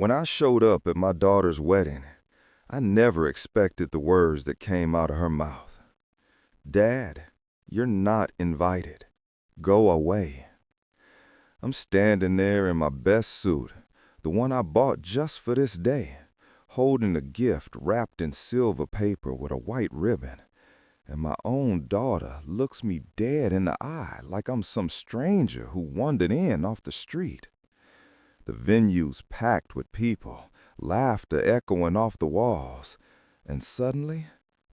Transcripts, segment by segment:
When I showed up at my daughter's wedding, I never expected the words that came out of her mouth. Dad, you're not invited. Go away. I'm standing there in my best suit, the one I bought just for this day, holding a gift wrapped in silver paper with a white ribbon, and my own daughter looks me dead in the eye like I'm some stranger who wandered in off the street. The venue's packed with people, laughter echoing off the walls, and suddenly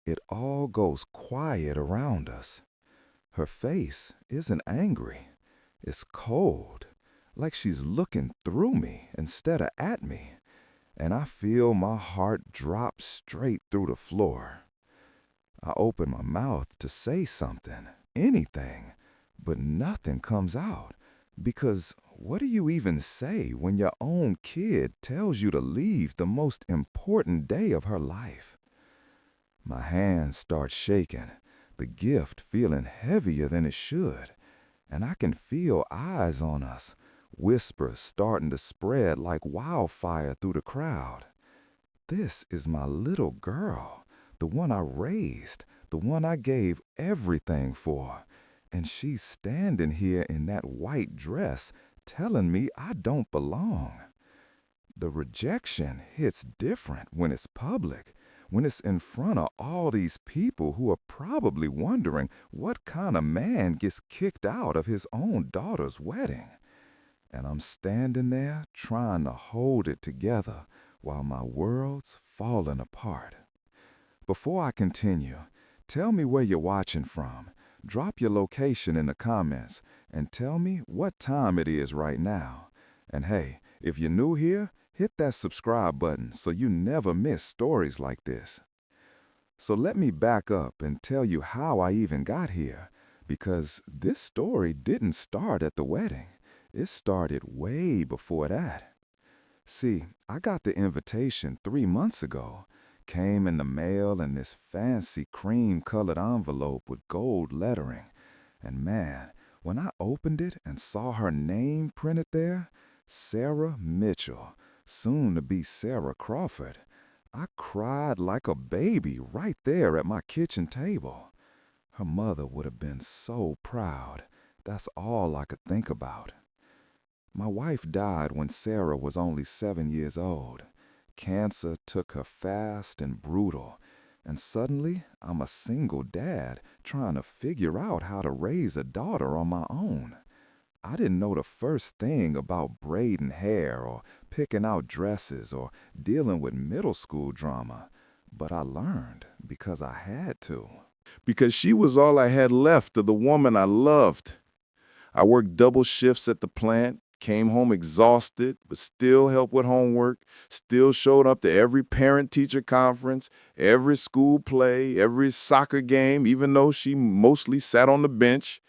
it all goes quiet around us. Her face isn't angry, it's cold, like she's looking through me instead of at me, and I feel my heart drop straight through the floor. I open my mouth to say something, anything, but nothing comes out. Because what do you even say when your own kid tells you to leave the most important day of her life? My hands start shaking, the gift feeling heavier than it should, and I can feel eyes on us, whispers starting to spread like wildfire through the crowd. This is my little girl, the one I raised, the one I gave everything for. And she's standing here in that white dress telling me I don't belong. The rejection hits different when it's public, when it's in front of all these people who are probably wondering what kind of man gets kicked out of his own daughter's wedding. And I'm standing there trying to hold it together while my world's falling apart. Before I continue, tell me where you're watching from. Drop your location in the comments and tell me what time it is right now. And hey, if you're new here, hit that subscribe button so you never miss stories like this. So let me back up and tell you how I even got here, because this story didn't start at the wedding. It started way before that. See, I got the invitation 3 months ago. Came in the mail in this fancy cream-colored envelope with gold lettering. And man, when I opened it and saw her name printed there, Sarah Mitchell, soon to be Sarah Crawford, I cried like a baby right there at my kitchen table. Her mother would have been so proud. That's all I could think about. My wife died when Sarah was only 7 years old. Cancer took her fast and brutal, and suddenly I'm a single dad trying to figure out how to raise a daughter on my own. I didn't know the first thing about braiding hair or picking out dresses or dealing with middle school drama, but I learned because I had to. Because she was all I had left of the woman I loved. I worked double shifts at the plant, came home exhausted, but still helped with homework, still showed up to every parent-teacher conference, every school play, every soccer game, even though she mostly sat on the bench.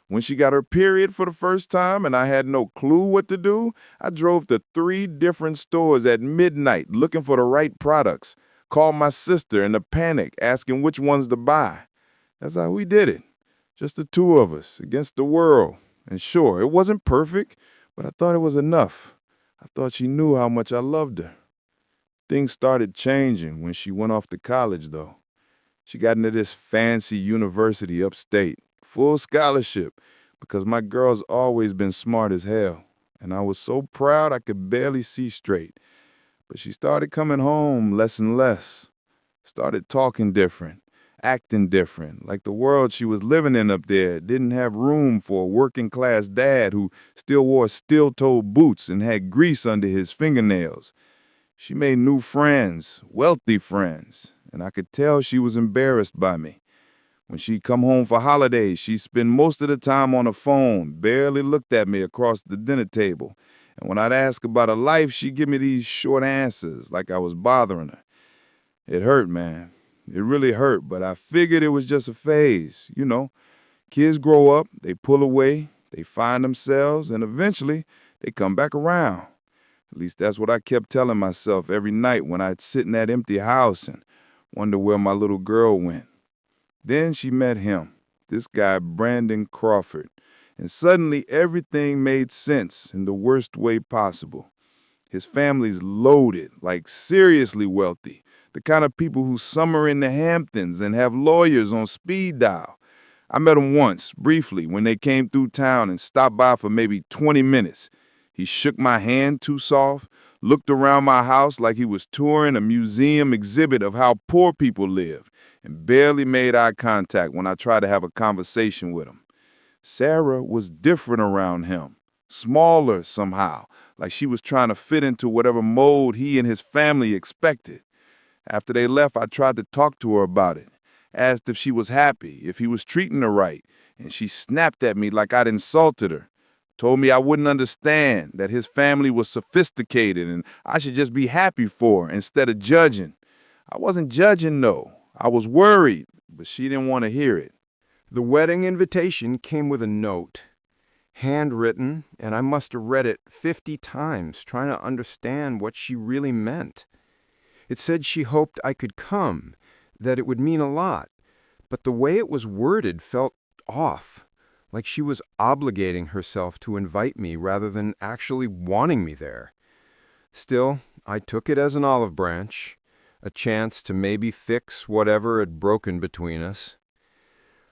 When she got her period for the first time and I had no clue what to do, I drove to 3 different stores at midnight looking for the right products, called my sister in a panic asking which ones to buy. That's how we did it, just the two of us against the world. And sure, it wasn't perfect, but I thought it was enough. I thought she knew how much I loved her. Things started changing when she went off to college, though. She got into this fancy university upstate, full scholarship, because my girl's always been smart as hell, and I was so proud I could barely see straight. But she started coming home less and less, started talking different, acting different, like the world she was living in up there didn't have room for a working-class dad who still wore steel-toed boots and had grease under his fingernails. She made new friends, wealthy friends, and I could tell she was embarrassed by me. When she'd come home for holidays, she'd spend most of the time on the phone, barely looked at me across the dinner table. And when I'd ask about her life, she'd give me these short answers, like I was bothering her. It hurt, man. It really hurt, but I figured it was just a phase. You know, kids grow up, they pull away, they find themselves, and eventually they come back around. At least that's what I kept telling myself every night when I'd sit in that empty house and wonder where my little girl went. Then she met him, this guy Brandon Crawford, and suddenly everything made sense in the worst way possible. His family's loaded, like seriously wealthy. The kind of people who summer in the Hamptons and have lawyers on speed dial. I met him once, briefly, when they came through town and stopped by for maybe 20 minutes. He shook my hand too soft, looked around my house like he was touring a museum exhibit of how poor people live, and barely made eye contact when I tried to have a conversation with him. Sarah was different around him, smaller somehow, like she was trying to fit into whatever mold he and his family expected. After they left, I tried to talk to her about it, asked if she was happy, if he was treating her right, and she snapped at me like I'd insulted her. Told me I wouldn't understand, that his family was sophisticated and I should just be happy for her instead of judging. I wasn't judging, no. I was worried, but she didn't want to hear it. The wedding invitation came with a note, handwritten, and I must have read it 50 times trying to understand what she really meant. It said she hoped I could come, that it would mean a lot, but the way it was worded felt off, like she was obligating herself to invite me rather than actually wanting me there. Still, I took it as an olive branch, a chance to maybe fix whatever had broken between us.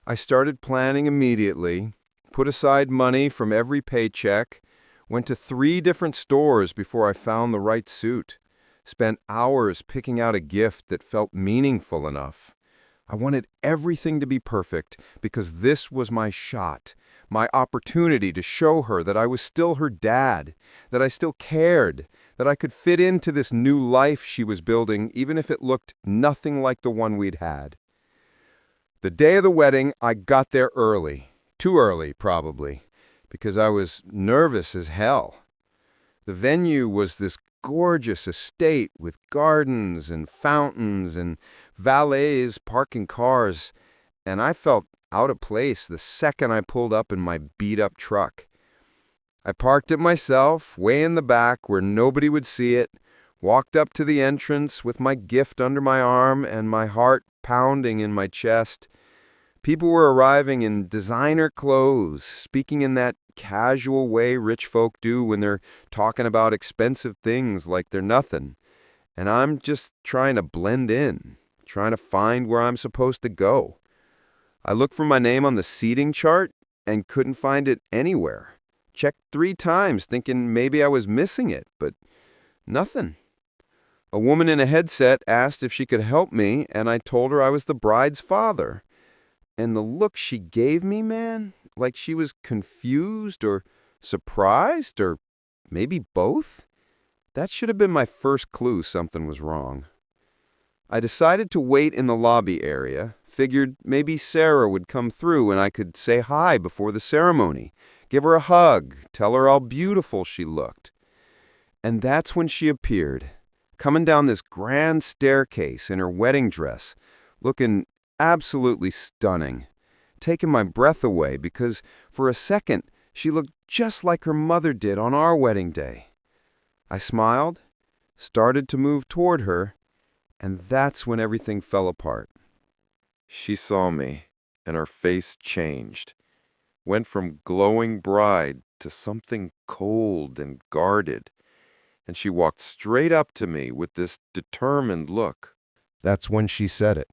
I started planning immediately, put aside money from every paycheck, went to 3 different stores before I found the right suit, spent hours picking out a gift that felt meaningful enough. I wanted everything to be perfect because this was my shot, my opportunity to show her that I was still her dad, that I still cared, that I could fit into this new life she was building even if it looked nothing like the one we'd had. The day of the wedding, I got there early. Too early, probably, because I was nervous as hell. The venue was this gorgeous estate with gardens and fountains and valets parking cars, and I felt out of place the second I pulled up in my beat-up truck. I parked it myself, way in the back where nobody would see it, walked up to the entrance with my gift under my arm and my heart pounding in my chest. People were arriving in designer clothes, speaking in that casual way rich folk do when they're talking about expensive things like they're nothing. And I'm just trying to blend in, trying to find where I'm supposed to go. I looked for my name on the seating chart and couldn't find it anywhere. Checked 3 times thinking maybe I was missing it, but nothing. A woman in a headset asked if she could help me, and I told her I was the bride's father. And the look she gave me, man, like she was confused or surprised or maybe both, that should have been my first clue something was wrong. I decided to wait in the lobby area, figured maybe Sarah would come through and I could say hi before the ceremony, give her a hug, tell her how beautiful she looked. And that's when she appeared, coming down this grand staircase in her wedding dress, looking absolutely stunning, taking my breath away because for a second she looked just like her mother did on our wedding day. I smiled, started to move toward her, and that's when everything fell apart. She saw me, and her face changed, went from glowing bride to something cold and guarded, and she walked straight up to me with this determined look. That's when she said it.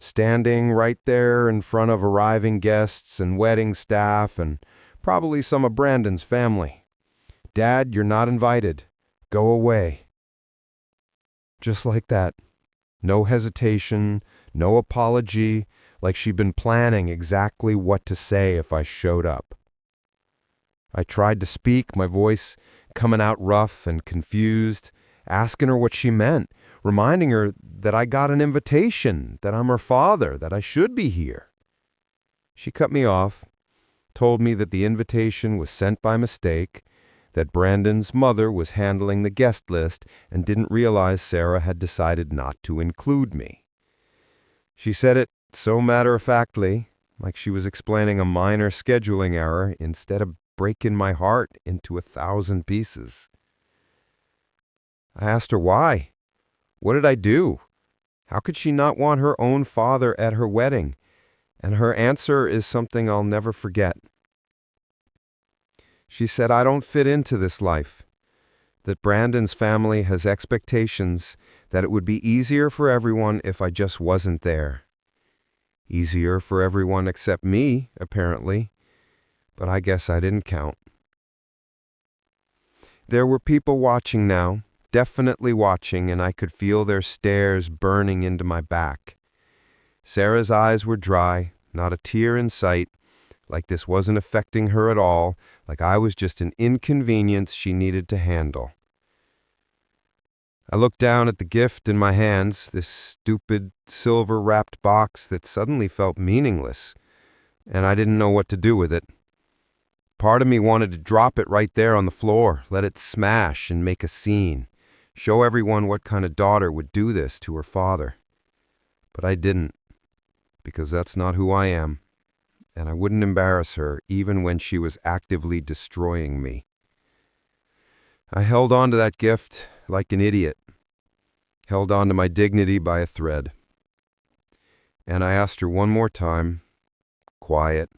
Standing right there in front of arriving guests and wedding staff and probably some of Brandon's family. "Dad, you're not invited. Go away." Just like that. No hesitation, no apology, like she'd been planning exactly what to say if I showed up. I tried to speak, my voice coming out rough and confused, asking her what she meant, reminding her that I got an invitation, that I'm her father, that I should be here. She cut me off, told me that the invitation was sent by mistake, that Brandon's mother was handling the guest list and didn't realize Sarah had decided not to include me. She said it so matter-of-factly, like she was explaining a minor scheduling error instead of breaking my heart into 1,000 pieces. I asked her why. What did I do? How could she not want her own father at her wedding? And her answer is something I'll never forget. She said, "I don't fit into this life. that Brandon's family has expectations, that it would be easier for everyone if I just wasn't there. Easier for everyone except me, apparently, but I guess I didn't count. There were people watching now, definitely watching, and I could feel their stares burning into my back. Sarah's eyes were dry, not a tear in sight, like this wasn't affecting her at all, like I was just an inconvenience she needed to handle. I looked down at the gift in my hands, this stupid, silver-wrapped box that suddenly felt meaningless, and I didn't know what to do with it. Part of me wanted to drop it right there on the floor, let it smash and make a scene, show everyone what kind of daughter would do this to her father. But I didn't, because that's not who I am, and I wouldn't embarrass her even when she was actively destroying me. I held on to that gift like an idiot, held on to my dignity by a thread. And I asked her one more time, quiet,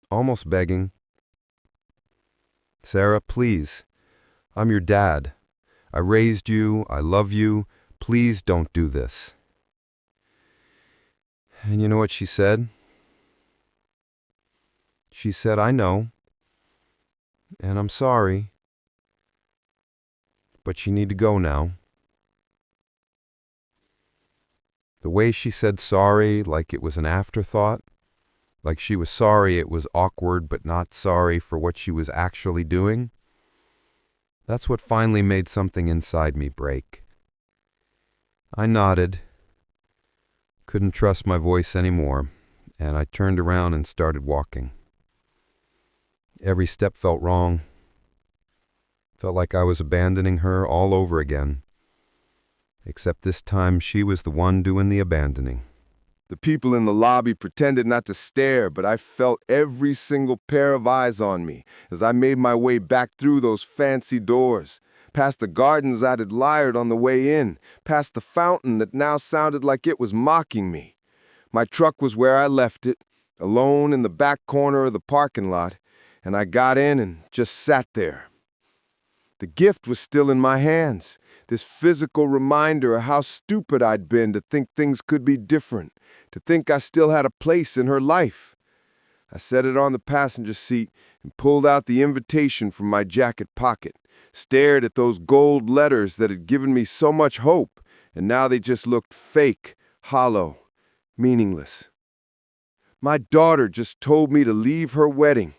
almost begging, "Sarah, please, I'm your dad. I raised you, I love you, please don't do this." And you know what she said? She said, "I know, and I'm sorry, but you need to go now." The way she said sorry, like it was an afterthought, like she was sorry it was awkward but not sorry for what she was actually doing, that's what finally made something inside me break. I nodded, couldn't trust my voice anymore, and I turned around and started walking. Every step felt wrong. Felt like I was abandoning her all over again. Except this time she was the one doing the abandoning. The people in the lobby pretended not to stare, but I felt every single pair of eyes on me as I made my way back through those fancy doors, past the gardens I'd admired on the way in, past the fountain that now sounded like it was mocking me. My truck was where I left it, alone in the back corner of the parking lot, and I got in and just sat there. The gift was still in my hands, this physical reminder of how stupid I'd been to think things could be different, to think I still had a place in her life. I set it on the passenger seat and pulled out the invitation from my jacket pocket, stared at those gold letters that had given me so much hope, and now they just looked fake, hollow, meaningless. My daughter just told me to leave her wedding.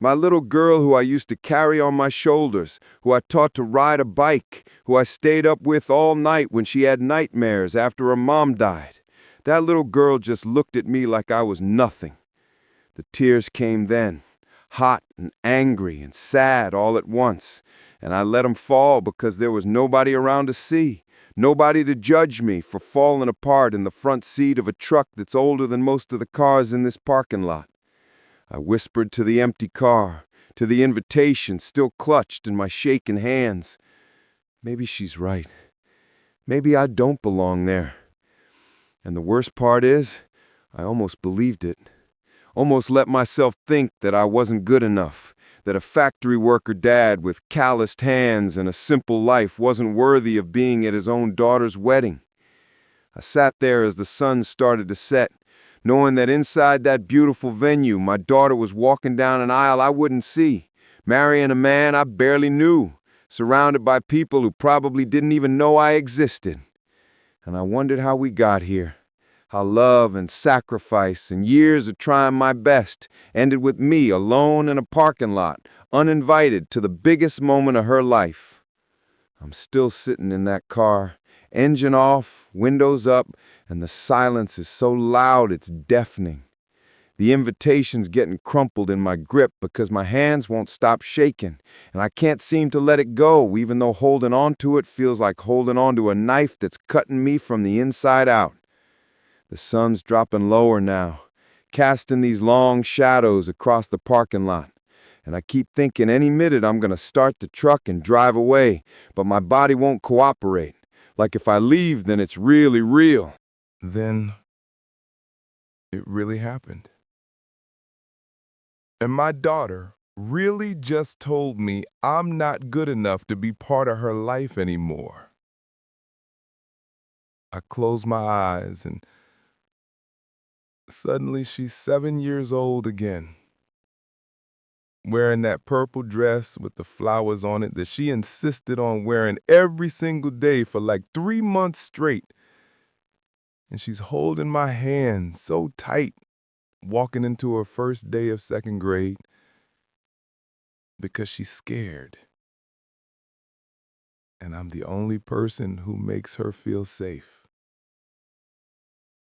My little girl who I used to carry on my shoulders, who I taught to ride a bike, who I stayed up with all night when she had nightmares after her mom died. That little girl just looked at me like I was nothing. The tears came then, hot and angry and sad all at once, and I let them fall because there was nobody around to see, nobody to judge me for falling apart in the front seat of a truck that's older than most of the cars in this parking lot. I whispered to the empty car, to the invitation still clutched in my shaking hands. Maybe she's right. Maybe I don't belong there. And the worst part is, I almost believed it. Almost let myself think that I wasn't good enough, that a factory worker dad with calloused hands and a simple life wasn't worthy of being at his own daughter's wedding. I sat there as the sun started to set, knowing that inside that beautiful venue, my daughter was walking down an aisle I wouldn't see, marrying a man I barely knew, surrounded by people who probably didn't even know I existed. And I wondered how we got here, how love and sacrifice and years of trying my best ended with me alone in a parking lot, uninvited to the biggest moment of her life. I'm still sitting in that car, engine off, windows up, and the silence is so loud it's deafening. The invitation's getting crumpled in my grip because my hands won't stop shaking, and I can't seem to let it go, even though holding on to it feels like holding on to a knife that's cutting me from the inside out. The sun's dropping lower now, casting these long shadows across the parking lot, and I keep thinking any minute I'm going to start the truck and drive away, but my body won't cooperate. Like if I leave, then it's really real. Then it really happened. And my daughter really just told me I'm not good enough to be part of her life anymore. I close my eyes and suddenly she's 7 years old again, wearing that purple dress with the flowers on it that she insisted on wearing every single day for like 3 months straight. And she's holding my hand so tight, walking into her first day of second grade because she's scared. And I'm the only person who makes her feel safe.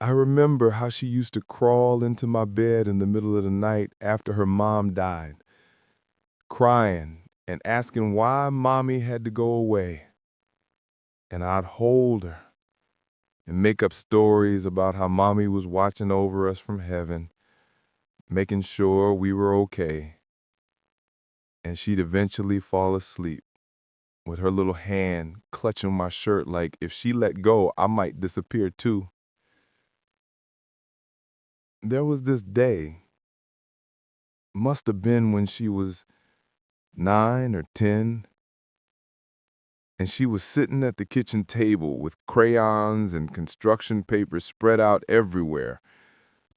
I remember how she used to crawl into my bed in the middle of the night after her mom died, crying and asking why mommy had to go away. And I'd hold her and make up stories about how mommy was watching over us from heaven, making sure we were okay. And she'd eventually fall asleep with her little hand clutching my shirt like if she let go, I might disappear too. There was this day, must have been when she was 9 or 10, and she was sitting at the kitchen table with crayons and construction paper spread out everywhere,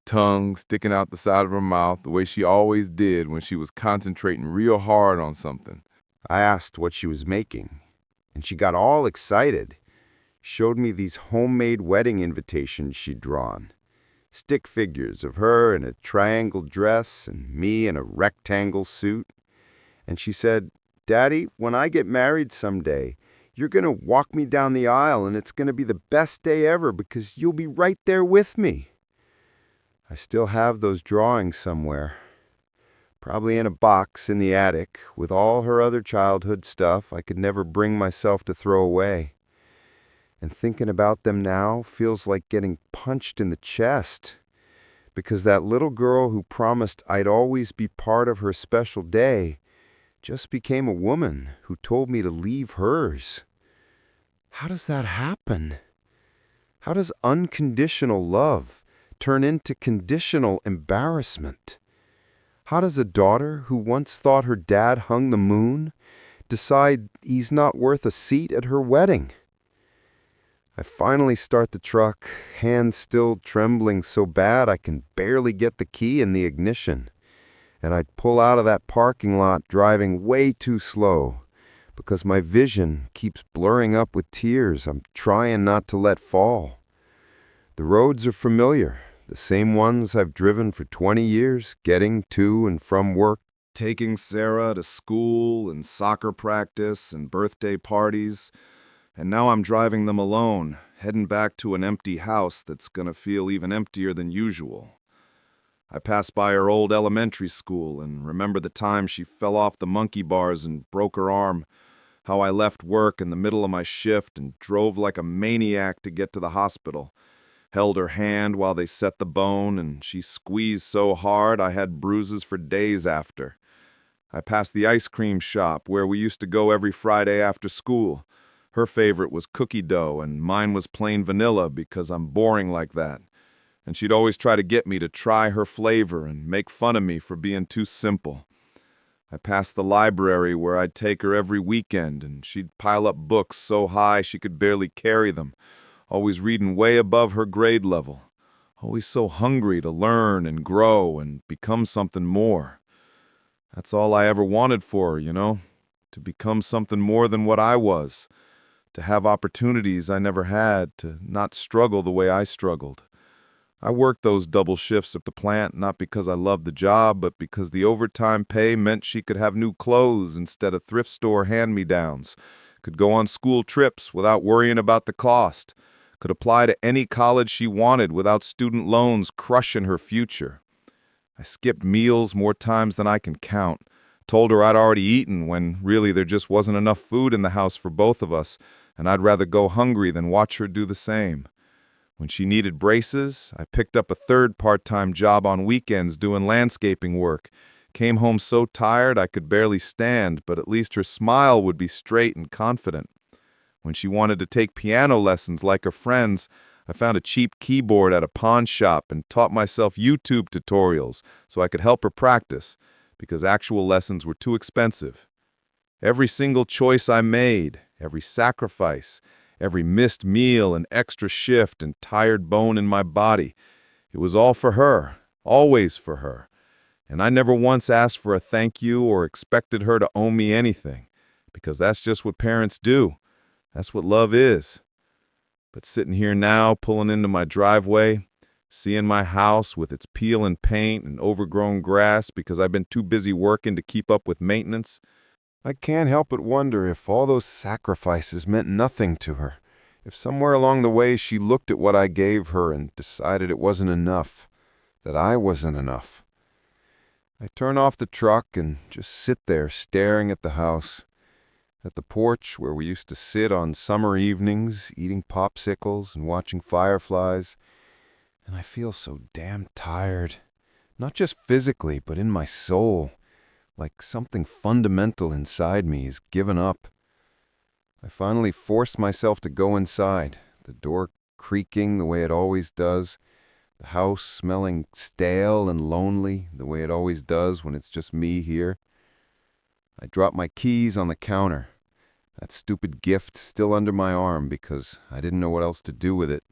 tongue sticking out the side of her mouth the way she always did when she was concentrating real hard on something. I asked what she was making, and she got all excited, showed me these homemade wedding invitations she'd drawn. Stick figures of her in a triangle dress and me in a rectangle suit. And she said, "Daddy, when I get married someday, you're going to walk me down the aisle and it's going to be the best day ever because you'll be right there with me." I still have those drawings somewhere, probably in a box in the attic with all her other childhood stuff I could never bring myself to throw away. And thinking about them now feels like getting punched in the chest, because that little girl who promised I'd always be part of her special day just became a woman who told me to leave hers. How does that happen? How does unconditional love turn into conditional embarrassment? How does a daughter who once thought her dad hung the moon decide he's not worth a seat at her wedding? I finally start the truck, hands still trembling so bad I can barely get the key in the ignition. And I'd pull out of that parking lot driving way too slow because my vision keeps blurring up with tears I'm trying not to let fall. The roads are familiar, the same ones I've driven for 20 years, getting to and from work, Taking Sarah to school and soccer practice and birthday parties. And now I'm driving them alone, heading back to an empty house that's gonna feel even emptier than usual. I pass by her old elementary school and remember the time she fell off the monkey bars and broke her arm, how I left work in the middle of my shift and drove like a maniac to get to the hospital, held her hand while they set the bone, and she squeezed so hard I had bruises for days after. I passed the ice cream shop where we used to go every Friday after school. Her favorite was cookie dough, and mine was plain vanilla because I'm boring like that. And she'd always try to get me to try her flavor and make fun of me for being too simple. I passed the library where I'd take her every weekend, and she'd pile up books so high she could barely carry them, always reading way above her grade level, always so hungry to learn and grow and become something more. That's all I ever wanted for her, to become something more than what I was. To have opportunities I never had, to not struggle the way I struggled. I worked those double shifts at the plant not because I loved the job, but because the overtime pay meant she could have new clothes instead of thrift store hand-me-downs, could go on school trips without worrying about the cost, could apply to any college she wanted without student loans crushing her future. I skipped meals more times than I can count, told her I'd already eaten when really there just wasn't enough food in the house for both of us, and I'd rather go hungry than watch her do the same. When she needed braces, I picked up a third part-time job on weekends doing landscaping work. Came home so tired I could barely stand, but at least her smile would be straight and confident. When she wanted to take piano lessons like her friends, I found a cheap keyboard at a pawn shop and taught myself YouTube tutorials so I could help her practice. because actual lessons were too expensive. Every single choice I made, every sacrifice, every missed meal and extra shift and tired bone in my body, it was all for her, always for her. And I never once asked for a thank you or expected her to owe me anything, because that's just what parents do. That's what love is. But sitting here now, pulling into my driveway, seeing my house with its peel and paint and overgrown grass because I've been too busy working to keep up with maintenance, I can't help but wonder if all those sacrifices meant nothing to her, if somewhere along the way she looked at what I gave her and decided it wasn't enough, that I wasn't enough. I turn off the truck and just sit there staring at the house, at the porch where we used to sit on summer evenings, eating popsicles and watching fireflies, and I feel so damn tired, not just physically, but in my soul, like something fundamental inside me is given up. I finally force myself to go inside, the door creaking the way it always does, the house smelling stale and lonely the way it always does when it's just me here. I drop my keys on the counter, that stupid gift still under my arm because I didn't know what else to do with it,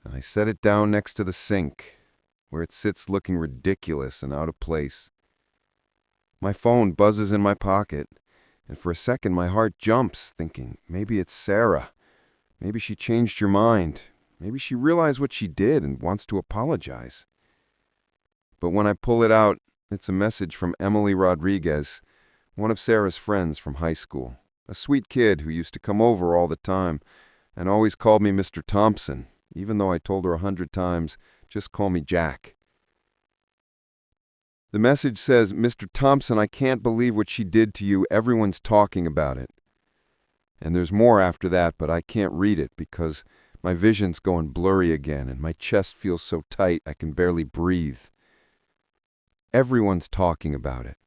and I set it down next to the sink, where it sits looking ridiculous and out of place. My phone buzzes in my pocket, and for a second my heart jumps, thinking maybe it's Sarah. Maybe she changed her mind. Maybe she realized what she did and wants to apologize. But when I pull it out, it's a message from Emily Rodriguez, one of Sarah's friends from high school, a sweet kid who used to come over all the time and always called me Mr. Thompson, even though I told her 100 times, just call me Jack. The message says, Mr. Thompson, I can't believe what she did to you. Everyone's talking about it. And there's more after that, but I can't read it because my vision's going blurry again and my chest feels so tight I can barely breathe. Everyone's talking about it,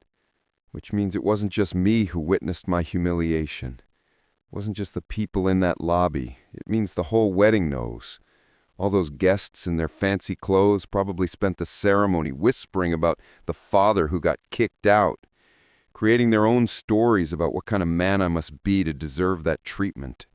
which means it wasn't just me who witnessed my humiliation. It wasn't just the people in that lobby. It means the whole wedding knows. All those guests in their fancy clothes probably spent the ceremony whispering about the father who got kicked out, creating their own stories about what kind of man I must be to deserve that treatment.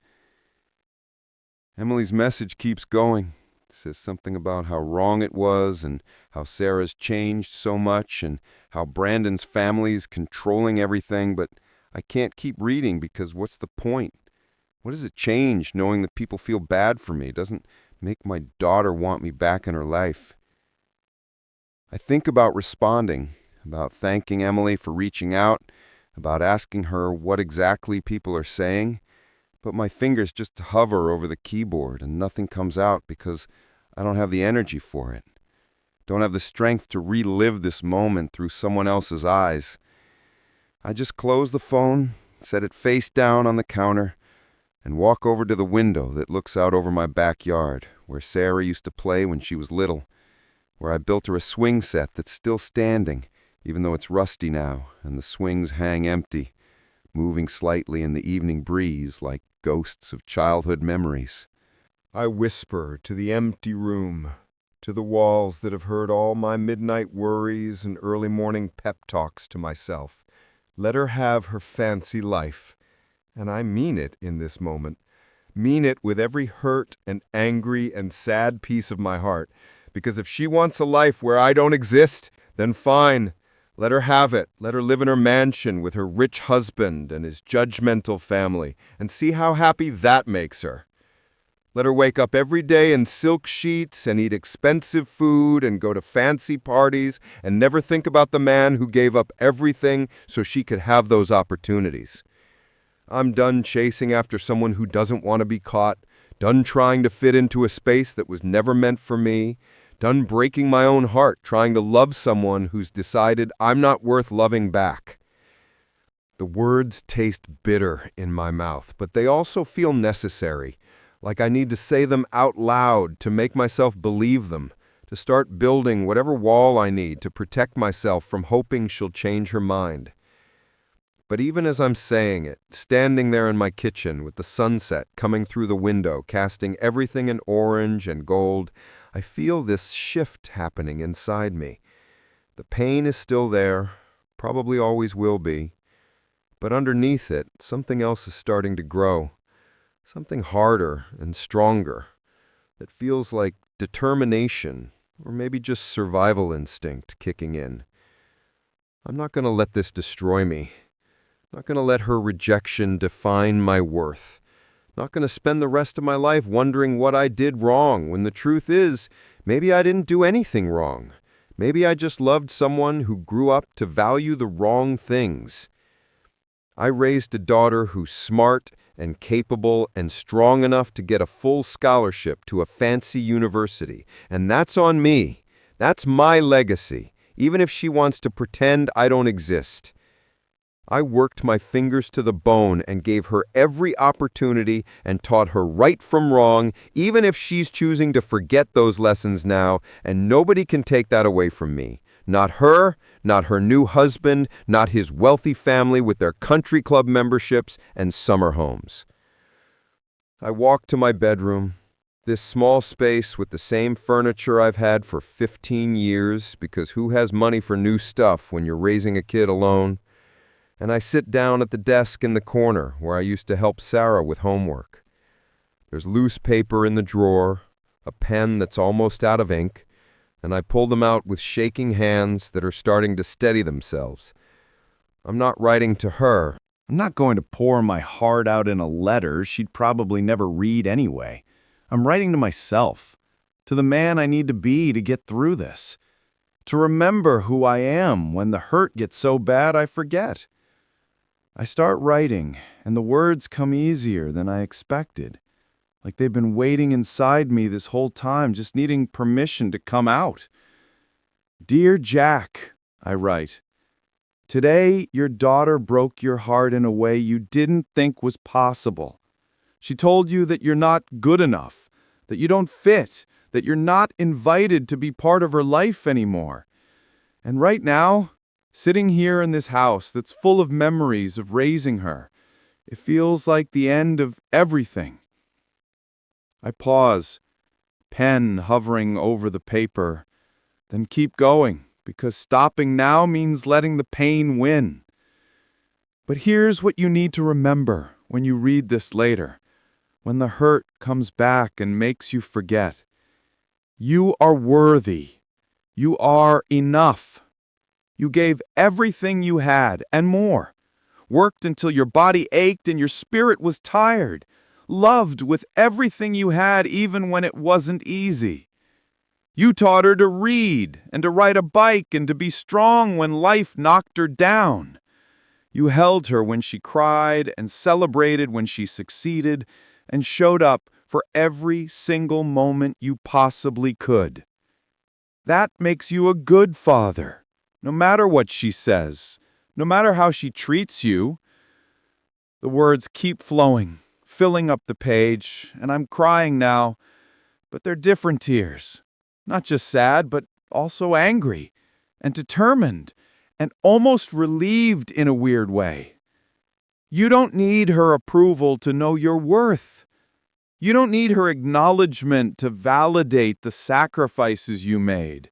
Emily's message keeps going. It says something about how wrong it was and how Sarah's changed so much and how Brandon's family's controlling everything, but I can't keep reading because what's the point? What does it change knowing that people feel bad for me? It doesn't make my daughter want me back in her life. I think about responding, about thanking Emily for reaching out, about asking her what exactly people are saying, but my fingers just hover over the keyboard and nothing comes out because I don't have the energy for it. Don't have the strength to relive this moment through someone else's eyes. I just close the phone, set it face down on the counter, and walk over to the window that looks out over my backyard, where Sarah used to play when she was little, where I built her a swing set that's still standing, even though it's rusty now, and the swings hang empty, moving slightly in the evening breeze like ghosts of childhood memories. I whisper to the empty room, to the walls that have heard all my midnight worries and early morning pep talks to myself. Let her have her fancy life. And I mean it in this moment. Mean it with every hurt and angry and sad piece of my heart. Because if she wants a life where I don't exist, then fine. Let her have it. Let her live in her mansion with her rich husband and his judgmental family, and see how happy that makes her. Let her wake up every day in silk sheets and eat expensive food and go to fancy parties and never think about the man who gave up everything so she could have those opportunities. I'm done chasing after someone who doesn't want to be caught, done trying to fit into a space that was never meant for me, done breaking my own heart trying to love someone who's decided I'm not worth loving back. The words taste bitter in my mouth, but they also feel necessary, like I need to say them out loud to make myself believe them, to start building whatever wall I need to protect myself from hoping she'll change her mind. But even as I'm saying it, standing there in my kitchen with the sunset coming through the window, casting everything in orange and gold, I feel this shift happening inside me. The pain is still there, probably always will be. But underneath it, something else is starting to grow. Something harder and stronger that feels like determination or maybe just survival instinct kicking in. I'm not going to let this destroy me. Not going to let her rejection define my worth. Not going to spend the rest of my life wondering what I did wrong when the truth is, maybe I didn't do anything wrong. Maybe I just loved someone who grew up to value the wrong things. I raised a daughter who's smart and capable and strong enough to get a full scholarship to a fancy university, and that's on me. That's my legacy, even if she wants to pretend I don't exist. I worked my fingers to the bone and gave her every opportunity and taught her right from wrong, even if she's choosing to forget those lessons now, and nobody can take that away from me. Not her, not her new husband, not his wealthy family with their country club memberships and summer homes. I walked to my bedroom, this small space with the same furniture I've had for 15 years, because who has money for new stuff when you're raising a kid alone? And I sit down at the desk in the corner where I used to help Sarah with homework. There's loose paper in the drawer, a pen that's almost out of ink, and I pull them out with shaking hands that are starting to steady themselves. I'm not writing to her. I'm not going to pour my heart out in a letter she'd probably never read anyway. I'm writing to myself, to the man I need to be to get through this, to remember who I am when the hurt gets so bad I forget. I start writing, and the words come easier than I expected, like they've been waiting inside me this whole time, just needing permission to come out. Dear Jack, I write, today your daughter broke your heart in a way you didn't think was possible. She told you that you're not good enough, that you don't fit, that you're not invited to be part of her life anymore. And right now, sitting here in this house that's full of memories of raising her, it feels like the end of everything. I pause, pen hovering over the paper, then keep going, because stopping now means letting the pain win. But here's what you need to remember when you read this later, when the hurt comes back and makes you forget. You are worthy. You are enough. You gave everything you had and more, worked until your body ached and your spirit was tired, loved with everything you had even when it wasn't easy. You taught her to read and to ride a bike and to be strong when life knocked her down. You held her when she cried and celebrated when she succeeded and showed up for every single moment you possibly could. That makes you a good father, no matter what she says, no matter how she treats you. The words keep flowing, filling up the page, and I'm crying now, but they're different tears. Not just sad, but also angry and determined and almost relieved in a weird way. You don't need her approval to know your worth. You don't need her acknowledgement to validate the sacrifices you made.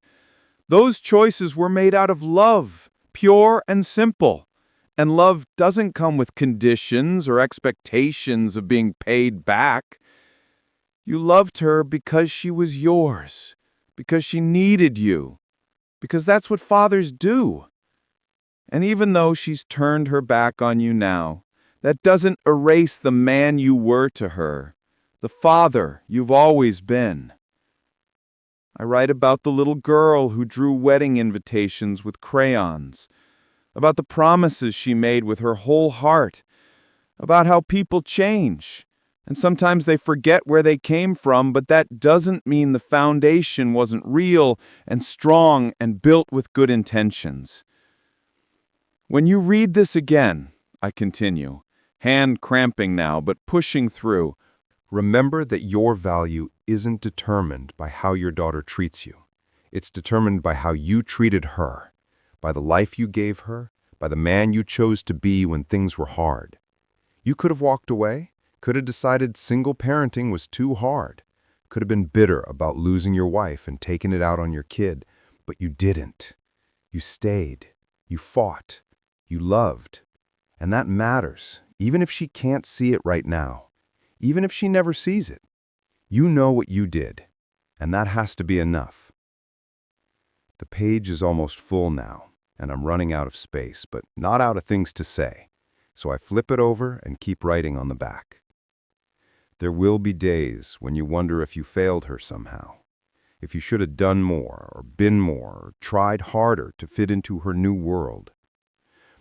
Those choices were made out of love, pure and simple. And love doesn't come with conditions or expectations of being paid back. You loved her because she was yours, because she needed you, because that's what fathers do. And even though she's turned her back on you now, that doesn't erase the man you were to her, the father you've always been. I write about the little girl who drew wedding invitations with crayons, about the promises she made with her whole heart, about how people change, and sometimes they forget where they came from, but that doesn't mean the foundation wasn't real and strong and built with good intentions. When you read this again, I continue, hand cramping now, but pushing through, Remember that your value isn't determined by how your daughter treats you. It's determined by how you treated her, by the life you gave her, by the man you chose to be when things were hard. You could have walked away, could have decided single parenting was too hard, could have been bitter about losing your wife and taken it out on your kid, but you didn't. You stayed. You fought. You loved. And that matters, even if she can't see it right now, even if she never sees it. You know what you did, and that has to be enough. The page is almost full now, and I'm running out of space, but not out of things to say, so I flip it over and keep writing on the back. There will be days when you wonder if you failed her somehow, if you should have done more, or been more, or tried harder to fit into her new world.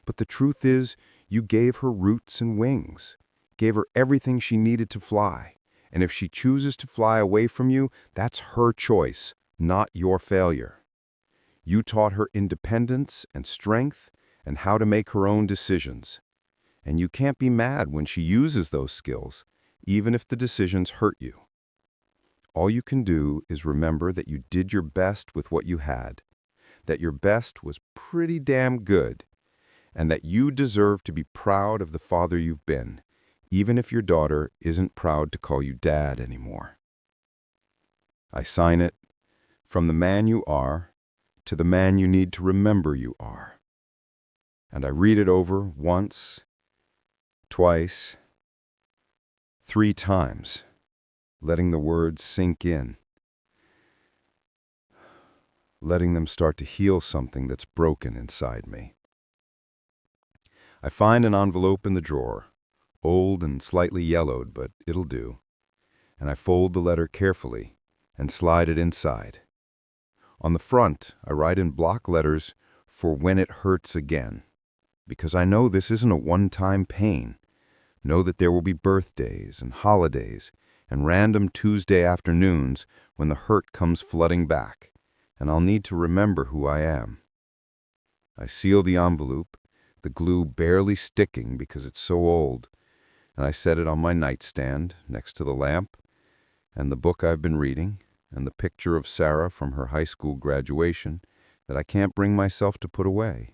But the truth is, you gave her roots and wings, gave her everything she needed to fly, and if she chooses to fly away from you, that's her choice, not your failure. You taught her independence and strength and how to make her own decisions. And you can't be mad when she uses those skills, even if the decisions hurt you. All you can do is remember that you did your best with what you had, that your best was pretty damn good, and that you deserve to be proud of the father you've been, even if your daughter isn't proud to call you Dad anymore. I sign it, from the man you are to the man you need to remember you are. And I read it over once, twice, 3 times, letting the words sink in, letting them start to heal something that's broken inside me. I find an envelope in the drawer, old and slightly yellowed, but it'll do, and I fold the letter carefully and slide it inside. On the front, I write in block letters, "For when it hurts again," because I know this isn't a one-time pain. Know that there will be birthdays and holidays and random Tuesday afternoons when the hurt comes flooding back, and I'll need to remember who I am. I seal the envelope, the glue barely sticking because it's so old, and I set it on my nightstand next to the lamp and the book I've been reading and the picture of Sarah from her high school graduation that I can't bring myself to put away.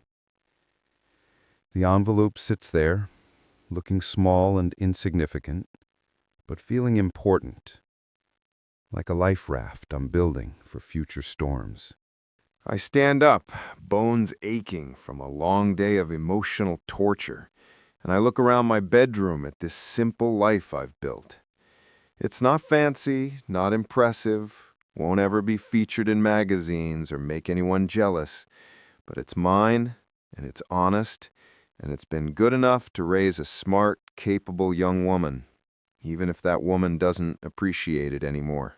The envelope sits there, looking small and insignificant, but feeling important, like a life raft I'm building for future storms. I stand up, bones aching from a long day of emotional torture, and I look around my bedroom at this simple life I've built. It's not fancy, not impressive, won't ever be featured in magazines or make anyone jealous, but it's mine, and it's honest, and it's been good enough to raise a smart, capable young woman, even if that woman doesn't appreciate it anymore.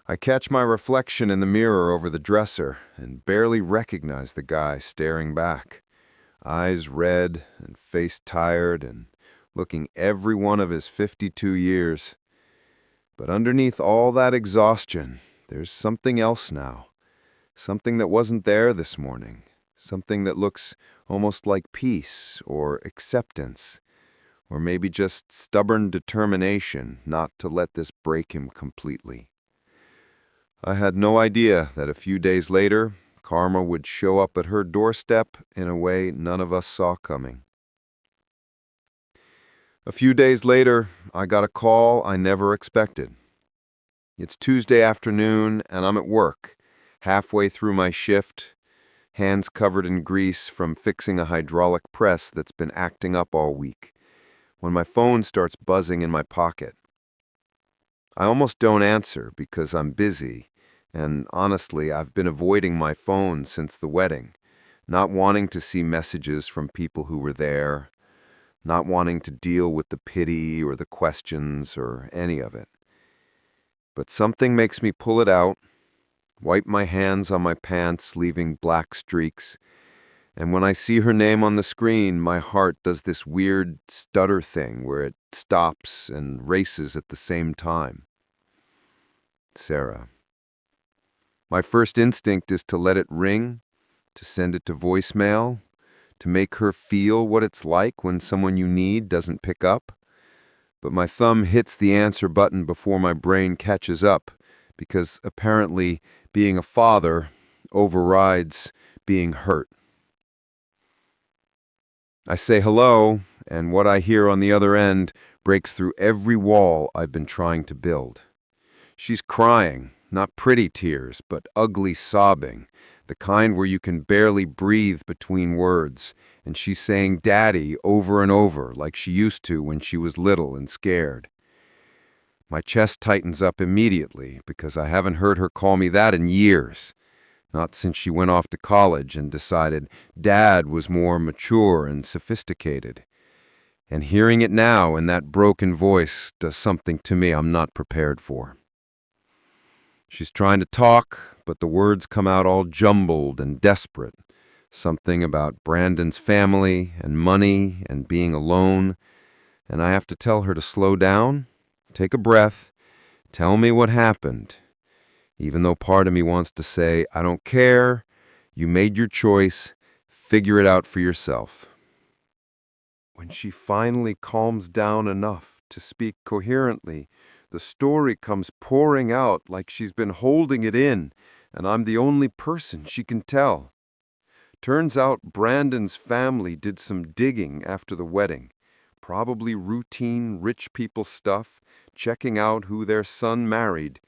I catch my reflection in the mirror over the dresser and barely recognize the guy staring back, eyes red and face tired and looking every one of his 52 years. But underneath all that exhaustion, there's something else now, something that wasn't there this morning, something that looks almost like peace or acceptance, or maybe just stubborn determination not to let this break him completely. I had no idea that a few days later, karma would show up at her doorstep in a way none of us saw coming. A few days later, I got a call I never expected. It's Tuesday afternoon, and I'm at work, halfway through my shift, hands covered in grease from fixing a hydraulic press that's been acting up all week, when my phone starts buzzing in my pocket. I almost don't answer because I'm busy, and honestly, I've been avoiding my phone since the wedding, not wanting to see messages from people who were there, not wanting to deal with the pity or the questions or any of it. But something makes me pull it out, wipe my hands on my pants, leaving black streaks, and when I see her name on the screen, my heart does this weird stutter thing where it stops and races at the same time. Sarah. My first instinct is to let it ring, to send it to voicemail, to make her feel what it's like when someone you need doesn't pick up. But my thumb hits the answer button before my brain catches up, because apparently being a father overrides being hurt. I say hello, and what I hear on the other end breaks through every wall I've been trying to build. She's crying, not pretty tears, but ugly sobbing, the kind where you can barely breathe between words, and she's saying "Daddy" over and over like she used to when she was little and scared. My chest tightens up immediately because I haven't heard her call me that in years, not since she went off to college and decided Dad was more mature and sophisticated. And hearing it now in that broken voice does something to me I'm not prepared for. She's trying to talk, but the words come out all jumbled and desperate. Something about Brandon's family and money and being alone. And I have to tell her to slow down, take a breath, tell me what happened. Even though part of me wants to say, I don't care, you made your choice, figure it out for yourself. When she finally calms down enough to speak coherently, the story comes pouring out like she's been holding it in, and I'm the only person she can tell. Turns out Brandon's family did some digging after the wedding, probably routine rich people stuff, checking out who their son married,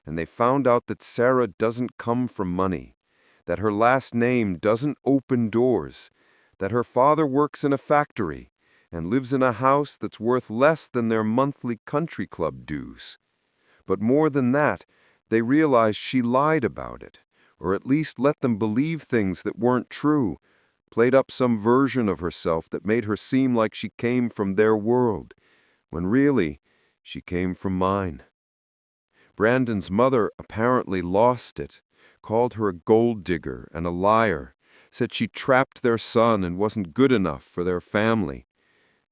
and they found out that Sarah doesn't come from money, that her last name doesn't open doors, that her father works in a factory, and lives in a house that's worth less than their monthly country club dues. But more than that, they realized she lied about it, or at least let them believe things that weren't true, played up some version of herself that made her seem like she came from their world, when really, she came from mine. Brandon's mother apparently lost it, called her a gold digger and a liar, said she trapped their son and wasn't good enough for their family.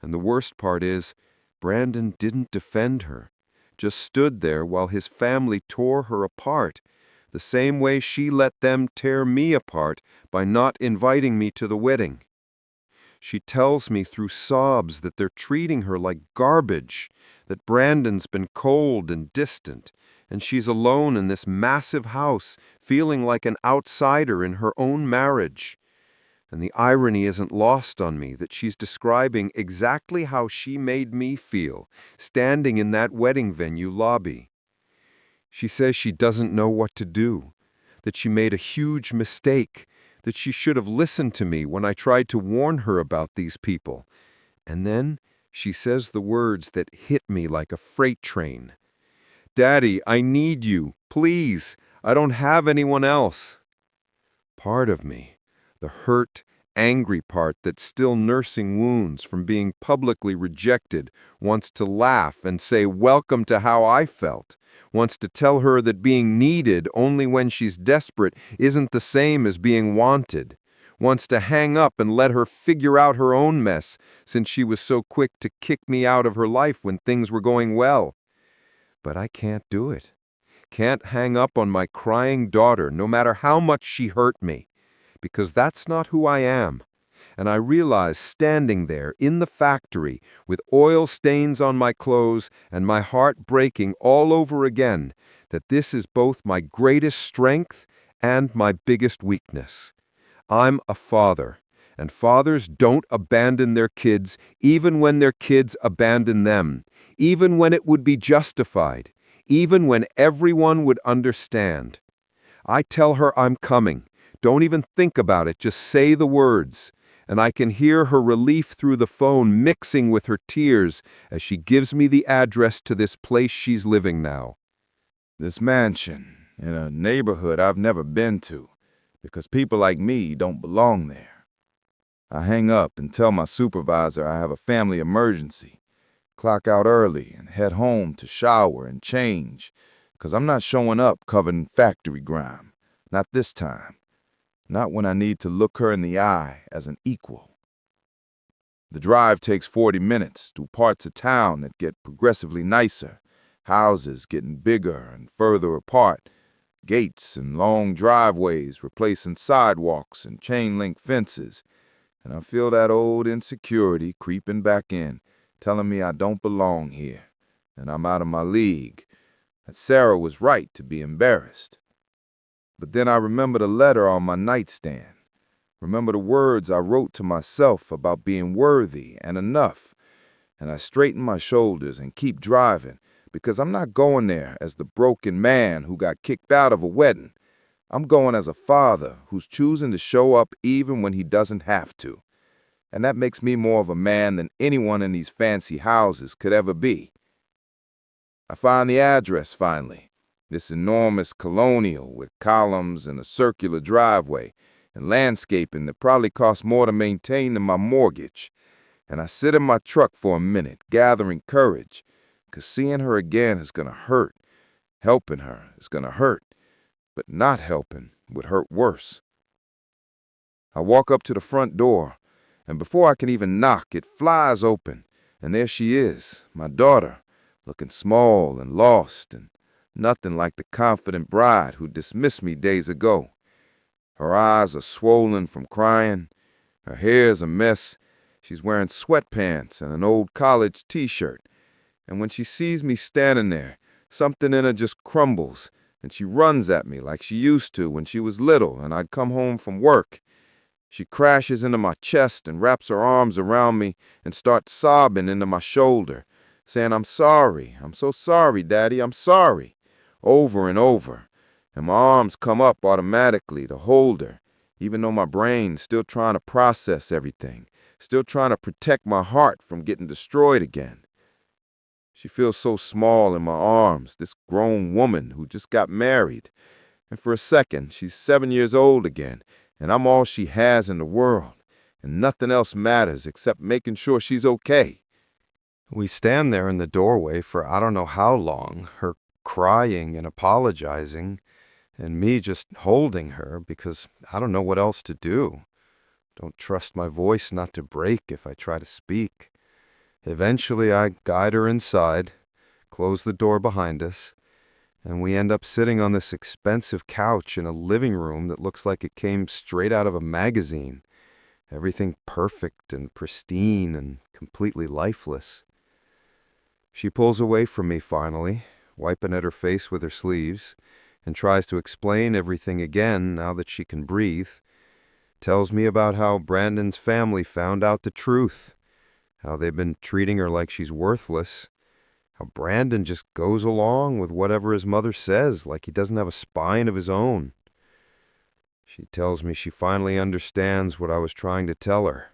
And the worst part is, Brandon didn't defend her, just stood there while his family tore her apart, the same way she let them tear me apart by not inviting me to the wedding. She tells me through sobs that they're treating her like garbage, that Brandon's been cold and distant, and she's alone in this massive house, feeling like an outsider in her own marriage. And the irony isn't lost on me that she's describing exactly how she made me feel, standing in that wedding venue lobby. She says she doesn't know what to do, that she made a huge mistake, that she should have listened to me when I tried to warn her about these people. And then she says the words that hit me like a freight train. Daddy, I need you, please. I don't have anyone else. Part of me, the hurt, angry part that's still nursing wounds from being publicly rejected, wants to laugh and say welcome to how I felt, wants to tell her that being needed only when she's desperate isn't the same as being wanted, wants to hang up and let her figure out her own mess since she was so quick to kick me out of her life when things were going well. But I can't do it. Can't hang up on my crying daughter no matter how much she hurt me, because that's not who I am. And I realize standing there in the factory with oil stains on my clothes and my heart breaking all over again, that this is both my greatest strength and my biggest weakness. I'm a father, and fathers don't abandon their kids even when their kids abandon them, even when it would be justified, even when everyone would understand. I tell her I'm coming. Don't even think about it, just say the words. And I can hear her relief through the phone mixing with her tears as she gives me the address to this place she's living now. This mansion in a neighborhood I've never been to, because people like me don't belong there. I hang up and tell my supervisor I have a family emergency, clock out early and head home to shower and change, because I'm not showing up covered in factory grime, not this time. Not when I need to look her in the eye as an equal. The drive takes 40 minutes through parts of town that get progressively nicer, houses getting bigger and further apart, gates and long driveways replacing sidewalks and chain-link fences, and I feel that old insecurity creeping back in, telling me I don't belong here, and I'm out of my league, that Sarah was right to be embarrassed. But then I remember the letter on my nightstand, remember the words I wrote to myself about being worthy and enough, and I straighten my shoulders and keep driving, because I'm not going there as the broken man who got kicked out of a wedding. I'm going as a father who's choosing to show up even when he doesn't have to. And that makes me more of a man than anyone in these fancy houses could ever be. I find the address finally. This enormous colonial with columns and a circular driveway and landscaping that probably costs more to maintain than my mortgage. And I sit in my truck for a minute, gathering courage, 'cause seeing her again is gonna hurt. Helping her is gonna hurt, but not helping would hurt worse. I walk up to the front door, and before I can even knock, it flies open, and there she is, my daughter, looking small and lost and nothing like the confident bride who dismissed me days ago. Her eyes are swollen from crying, her hair's a mess, she's wearing sweatpants and an old college t-shirt, and when she sees me standing there, something in her just crumbles, and she runs at me like she used to when she was little and I'd come home from work. She crashes into my chest and wraps her arms around me and starts sobbing into my shoulder, saying, "I'm sorry, I'm so sorry, Daddy, I'm sorry," over and over, and my arms come up automatically to hold her, even though my brain's still trying to process everything, still trying to protect my heart from getting destroyed again. She feels so small in my arms, this grown woman who just got married, and for a second, she's 7 years old again, and I'm all she has in the world, and nothing else matters except making sure she's okay. We stand there in the doorway for I don't know how long, her crying and apologizing, and me just holding her because I don't know what else to do. Don't trust my voice not to break if I try to speak. Eventually, I guide her inside, close the door behind us, and we end up sitting on this expensive couch in a living room that looks like it came straight out of a magazine. Everything perfect and pristine and completely lifeless. She pulls away from me finally, wiping at her face with her sleeves, and tries to explain everything again now that she can breathe. Tells me about how Brandon's family found out the truth, how they've been treating her like she's worthless, how Brandon just goes along with whatever his mother says like he doesn't have a spine of his own. She tells me she finally understands what I was trying to tell her,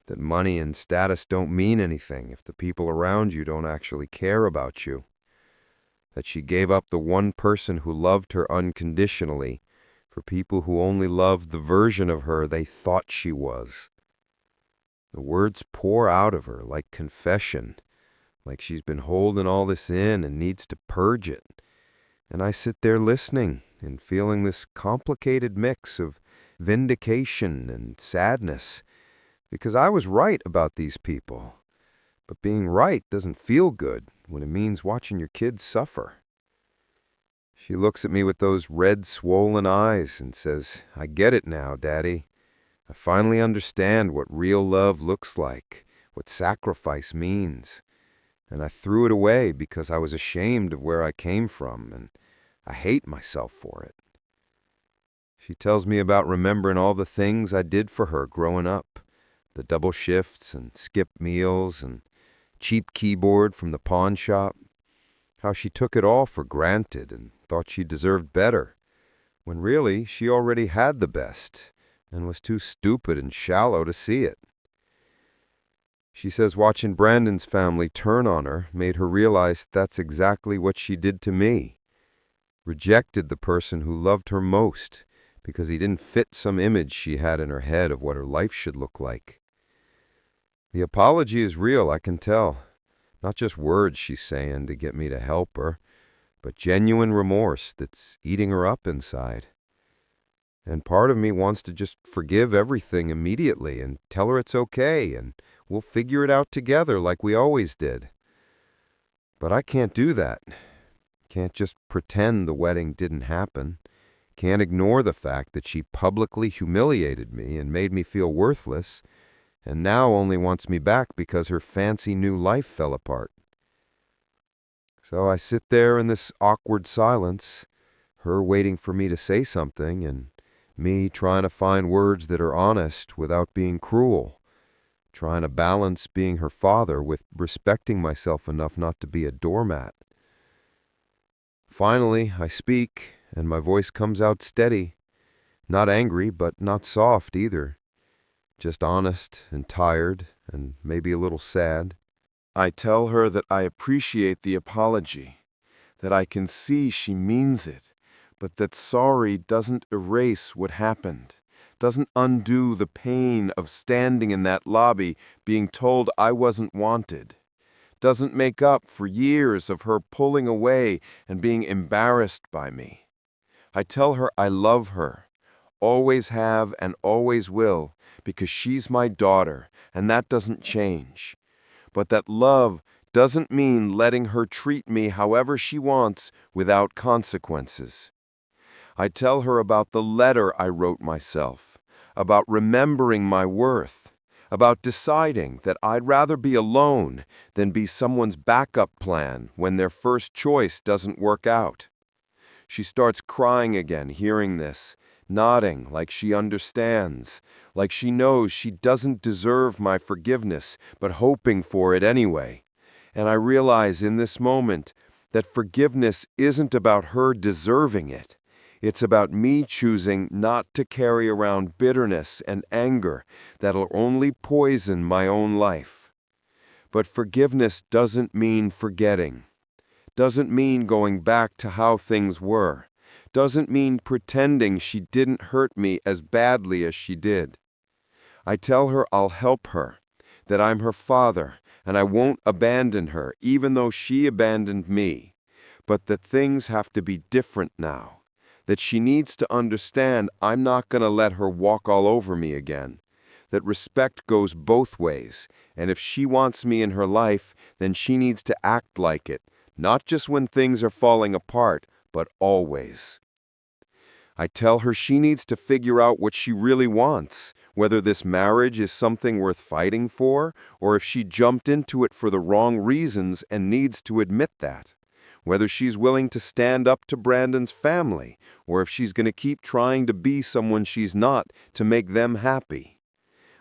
that money and status don't mean anything if the people around you don't actually care about you, that she gave up the one person who loved her unconditionally for people who only loved the version of her they thought she was. The words pour out of her like confession, like she's been holding all this in and needs to purge it. And I sit there listening and feeling this complicated mix of vindication and sadness, because I was right about these people. But being right doesn't feel good when it means watching your kids suffer. She looks at me with those red, swollen eyes and says, "I get it now, Daddy. I finally understand what real love looks like, what sacrifice means. And I threw it away because I was ashamed of where I came from, and I hate myself for it." She tells me about remembering all the things I did for her growing up, the double shifts and skipped meals and cheap keyboard from the pawn shop, how she took it all for granted and thought she deserved better, when really she already had the best and was too stupid and shallow to see it. She says watching Brandon's family turn on her made her realize that's exactly what she did to me. Rejected the person who loved her most because he didn't fit some image she had in her head of what her life should look like. The apology is real, I can tell. Not just words she's saying to get me to help her, but genuine remorse that's eating her up inside. And part of me wants to just forgive everything immediately and tell her it's okay and we'll figure it out together like we always did. But I can't do that. Can't just pretend the wedding didn't happen. Can't ignore the fact that she publicly humiliated me and made me feel worthless, and now only wants me back because her fancy new life fell apart. So I sit there in this awkward silence, her waiting for me to say something, and me trying to find words that are honest without being cruel, trying to balance being her father with respecting myself enough not to be a doormat. Finally, I speak, and my voice comes out steady. Not angry, but not soft either. Just honest and tired and maybe a little sad. I tell her that I appreciate the apology, that I can see she means it, but that sorry doesn't erase what happened, doesn't undo the pain of standing in that lobby being told I wasn't wanted, doesn't make up for years of her pulling away and being embarrassed by me. I tell her I love her, always have and always will, because she's my daughter, and that doesn't change. But that love doesn't mean letting her treat me however she wants without consequences. I tell her about the letter I wrote myself, about remembering my worth, about deciding that I'd rather be alone than be someone's backup plan when their first choice doesn't work out. She starts crying again, hearing this, nodding like she understands, like she knows she doesn't deserve my forgiveness, but hoping for it anyway. And I realize in this moment that forgiveness isn't about her deserving it. It's about me choosing not to carry around bitterness and anger that'll only poison my own life. But forgiveness doesn't mean forgetting, doesn't mean going back to how things were, doesn't mean pretending she didn't hurt me as badly as she did. I tell her I'll help her, that I'm her father, and I won't abandon her, even though she abandoned me, but that things have to be different now, that she needs to understand I'm not going to let her walk all over me again, that respect goes both ways, and if she wants me in her life, then she needs to act like it, not just when things are falling apart, but always. I tell her she needs to figure out what she really wants, whether this marriage is something worth fighting for, or if she jumped into it for the wrong reasons and needs to admit that, whether she's willing to stand up to Brandon's family, or if she's going to keep trying to be someone she's not to make them happy.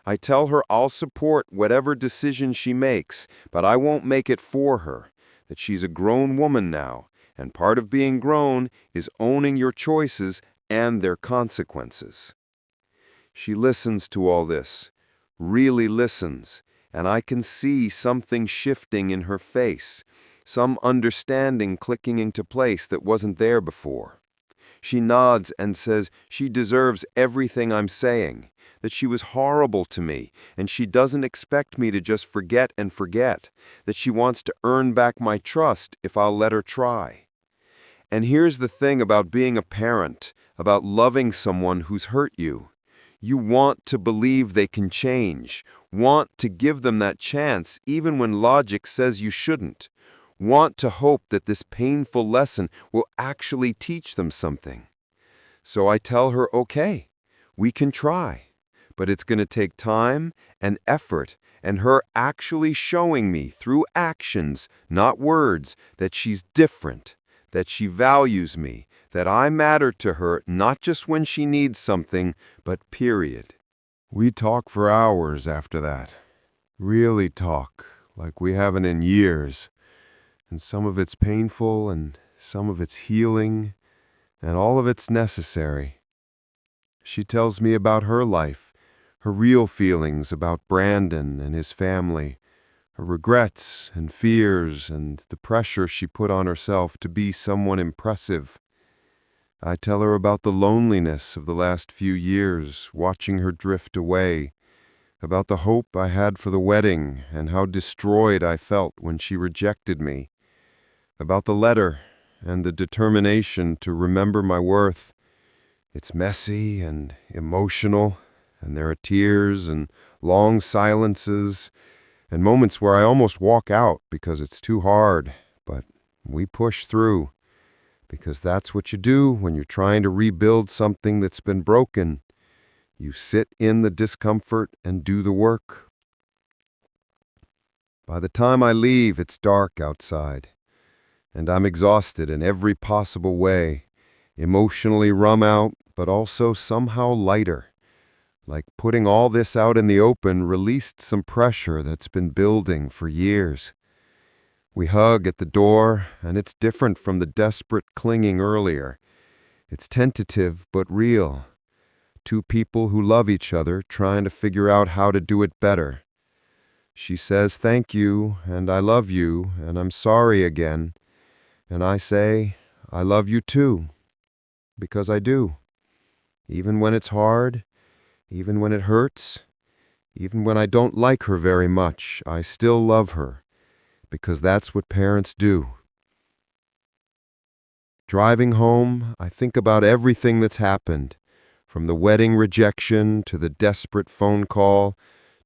I tell her I'll support whatever decision she makes, but I won't make it for her, that she's a grown woman now, and part of being grown is owning your choices and their consequences. She listens to all this, really listens, and I can see something shifting in her face, some understanding clicking into place that wasn't there before. She nods and says she deserves everything I'm saying, that she was horrible to me, and she doesn't expect me to just forget and forget, that she wants to earn back my trust if I'll let her try. And here's the thing about being a parent, about loving someone who's hurt you. You want to believe they can change, want to give them that chance even when logic says you shouldn't, want to hope that this painful lesson will actually teach them something. So I tell her, okay, we can try, but it's going to take time and effort and her actually showing me through actions, not words, that she's different, that she values me, that I matter to her not just when she needs something, but period. We talk for hours after that. Really talk, like we haven't in years. And some of it's painful, and some of it's healing, and all of it's necessary. She tells me about her life, her real feelings about Brandon and his family, her regrets and fears and the pressure she put on herself to be someone impressive. I tell her about the loneliness of the last few years, watching her drift away, about the hope I had for the wedding and how destroyed I felt when she rejected me, about the letter and the determination to remember my worth. It's messy and emotional, and there are tears and long silences and moments where I almost walk out because it's too hard, but we push through, because that's what you do when you're trying to rebuild something that's been broken. You sit in the discomfort and do the work. By the time I leave, it's dark outside, and I'm exhausted in every possible way, emotionally wrung out, but also somehow lighter. Like putting all this out in the open released some pressure that's been building for years. We hug at the door, and it's different from the desperate clinging earlier. It's tentative but real. Two people who love each other trying to figure out how to do it better. She says thank you, and I love you, and I'm sorry again. And I say, I love you too. Because I do. Even when it's hard, even when it hurts, even when I don't like her very much, I still love her. Because that's what parents do. Driving home, I think about everything that's happened, from the wedding rejection to the desperate phone call,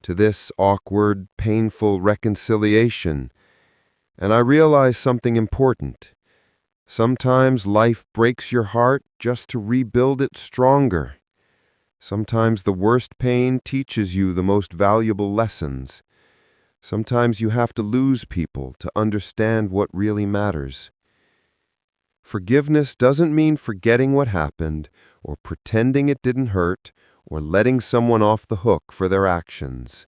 to this awkward, painful reconciliation, and I realize something important. Sometimes life breaks your heart just to rebuild it stronger. Sometimes the worst pain teaches you the most valuable lessons. Sometimes you have to lose people to understand what really matters. Forgiveness doesn't mean forgetting what happened, or pretending it didn't hurt, or letting someone off the hook for their actions.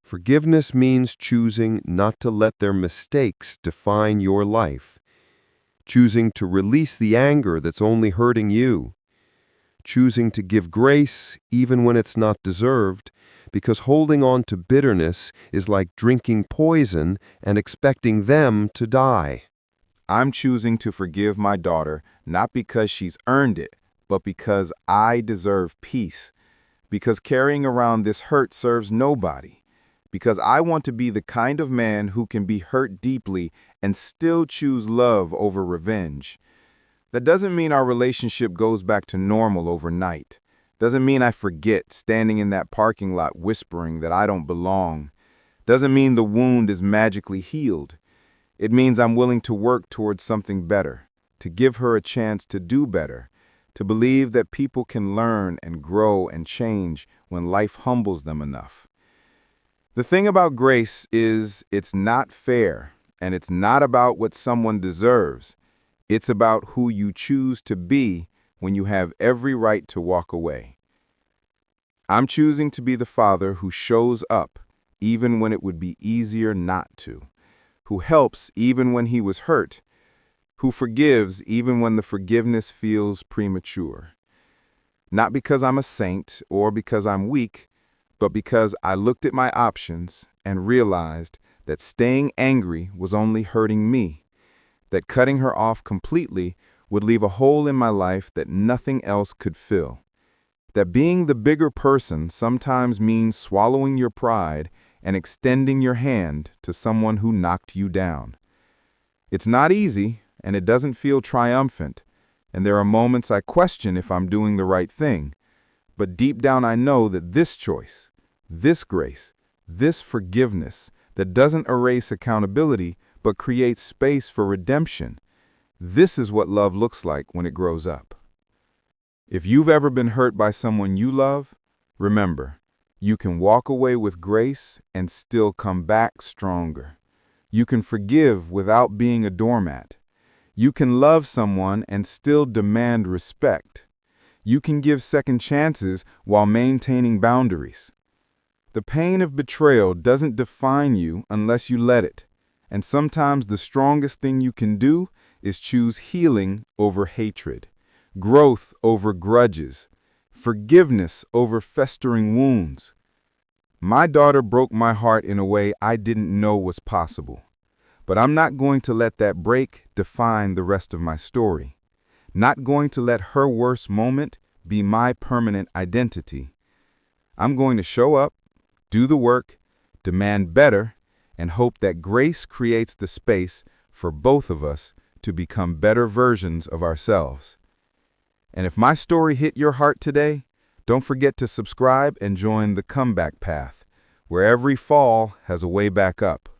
Forgiveness means choosing not to let their mistakes define your life, choosing to release the anger that's only hurting you, choosing to give grace even when it's not deserved, because holding on to bitterness is like drinking poison and expecting them to die. I'm choosing to forgive my daughter not because she's earned it, but because I deserve peace, because carrying around this hurt serves nobody, because I want to be the kind of man who can be hurt deeply and still choose love over revenge. That doesn't mean our relationship goes back to normal overnight. Doesn't mean I forget standing in that parking lot whispering that I don't belong. Doesn't mean the wound is magically healed. It means I'm willing to work towards something better, to give her a chance to do better, to believe that people can learn and grow and change when life humbles them enough. The thing about grace is it's not fair, and it's not about what someone deserves. It's about who you choose to be when you have every right to walk away. I'm choosing to be the father who shows up even when it would be easier not to, who helps even when he was hurt, who forgives even when the forgiveness feels premature. Not because I'm a saint or because I'm weak, but because I looked at my options and realized that staying angry was only hurting me, that cutting her off completely would leave a hole in my life that nothing else could fill, that being the bigger person sometimes means swallowing your pride and extending your hand to someone who knocked you down. It's not easy, and it doesn't feel triumphant, and there are moments I question if I'm doing the right thing, but deep down I know that this choice, this grace, this forgiveness that doesn't erase accountability but creates space for redemption, this is what love looks like when it grows up. If you've ever been hurt by someone you love, remember, you can walk away with grace and still come back stronger. You can forgive without being a doormat. You can love someone and still demand respect. You can give second chances while maintaining boundaries. The pain of betrayal doesn't define you unless you let it. And sometimes the strongest thing you can do is choose healing over hatred, growth over grudges, forgiveness over festering wounds. My daughter broke my heart in a way I didn't know was possible. But I'm not going to let that break define the rest of my story. Not going to let her worst moment be my permanent identity. I'm going to show up, do the work, demand better, and hope that grace creates the space for both of us to become better versions of ourselves. And if my story hit your heart today, don't forget to subscribe and join the comeback path, where every fall has a way back up.